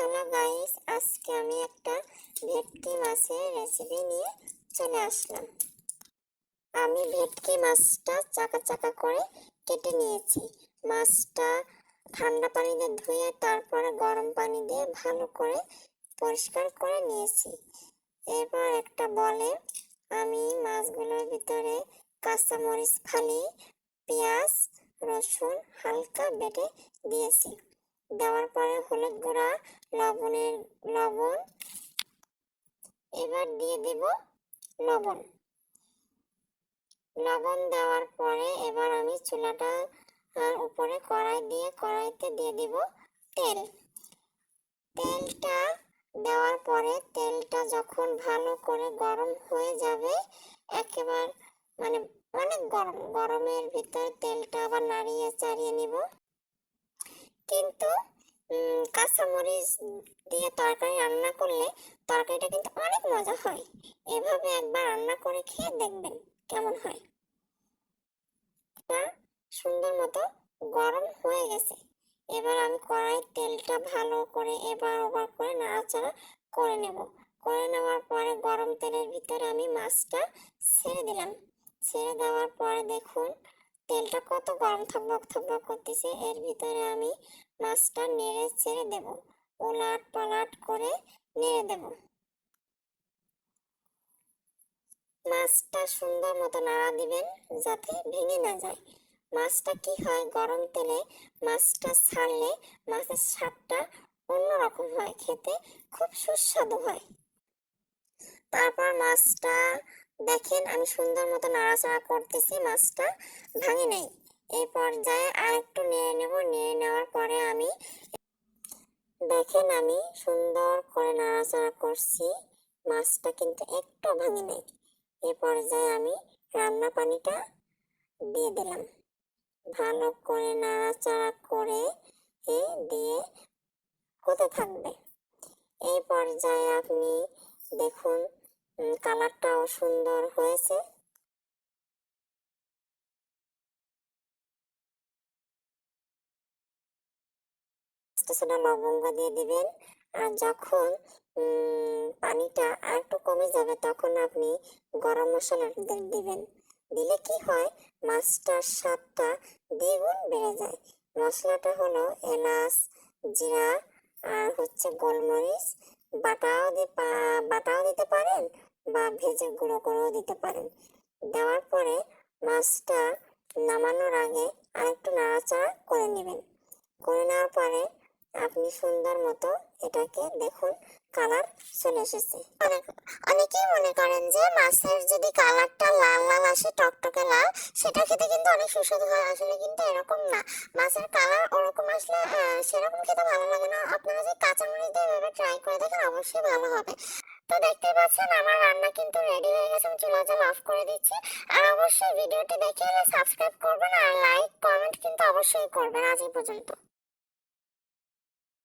Hello guys, আজকে আমি একটা ভেটকি মাছের রেসিপি নিয়ে চলে আসলাম। আমি ভেটকি মাছটা চাকা চাকা করে কেটে নিয়েছি। মাছটা ঠান্ডা পানিতে ধুয়ে তারপরে গরম পানি দিয়ে ভালো করে পরিষ্কার করে নিয়েছি। এরপর একটা বলে আমি মাছগুলোর ভিতরে কাঁচামরিচ ফালি, পেঁয়াজ, রসুন হালকা বেটে দিয়েছি। দেওয়ার পরে হলুদ গুঁড়া, লবণ, এবার দিয়ে দেব লবণ। দেওয়ার পরে এবার আমি চুলাটা উপরে কড়াইতে দিয়ে দিব তেল। তেলটা দেওয়ার পরে তেলটা যখন ভালো করে গরম হয়ে যাবে, একেবারে মানে অনেক গরমের ভিতর তেলটা আবার নাড়িয়ে চাড়িয়ে নিব। কিন্তু কাঁচামরিচ দিয়ে তরকারি রান্না করলে তরকারিটা কিন্তু অনেক মজা হয়। এভাবে একবার রান্না করে খেয়ে দেখবেন কেমন হয়। সুন্দর মতো গরম হয়ে গেছে। এবার আমি কড়াইয়ের তেলটা ভালো করে এবার ওবার করে নাড়াচাড়া করে নেব। করে নেওয়ার পরে গরম তেলের ভিতরে আমি মাছটা ছেড়ে দিলাম। ছেড়ে দেওয়ার পরে দেখুন তেলটা কত গরম থকবক থকবক করতেছে। এর ভিতরে আমি মাছটা নেড়ে ছেড়ে দেব, ওলাট পালাট করে নেড়ে দেব। মাছটা সুন্দর মতো নাড়া দিবেন যাতে ভেঙে না যায়। মাছটা কি হয়, গরম তেলে মাছটা ছাড়লে মাছের স্বাদটা অন্যরকম হয়, খেতে খুব সুস্বাদু হয়। তারপর মাছটা দেখেন আমি সুন্দর মতো নাড়াচাড়া করতেছি, মাছটা ভাঙে নাই। এই পর্যায়ে আরেকটু নেড়ে নেব। নেড়ে নেওয়ার পরে আমি দেখেন আমি সুন্দর করে নাড়াচাড়া করছি, মাছটা কিন্তু একটু ভাঙে নাই। এই পর্যায়ে আমি রান্না পানিটা দিয়ে দিলাম। ভালো করে নাড়াচাড়া করে দিয়ে হতে থাকবে। এই পর্যায়ে আপনি দেখুন কালারটাও সুন্দর হয়েছে। সেটা লবঙ্গ দিয়ে দিবেন। আর যখন পানিটা আর একটু কমে যাবে তখন আপনি গরম মশলা দিবেন। দিলে কি হয়, মাছটার স্বাদটা দ্বিগুণ বেড়ে যায়। মশলাটা হলো এলাচ, জিরা আর গোলমরিচ বাটাও দিতে পারেন বা ভেজে গুঁড়ো করেও দিতে পারেন। দেওয়ার পরে মাছটা নামানোর আগে আরেকটু নাড়াচাড়া করে নেবেন। করে নেওয়ার পরে আপনি সুন্দর মতো এটাকে দেখুন কালার চলে এসেছে। অনেকেই মনে করেন যে মাছের যদি কালারটা লাল লাল আসে, টকটকে লাল, সেটা খেতে কিন্তু অনেক সুস্বাদু হয়। আসলে কিন্তু এরকম না। মাছের কালার ওরকম আসলে সেরকম খেতে ভালো লাগে না। আপনারা যদি কাঁচামরিচ দিয়ে এভাবে ট্রাই করে দেখেন অবশ্যই ভালো হবে। তো দেখতে পাচ্ছেন আমার রান্না কিন্তু রেডি হয়ে গেছে। আমি চুলা জাল অফ করে দিচ্ছি। আর অবশ্যই ভিডিওটি দেখে সাবস্ক্রাইব করবেন আর লাইক কমেন্ট কিন্তু অবশ্যই করবেন। আজ এই পর্যন্ত।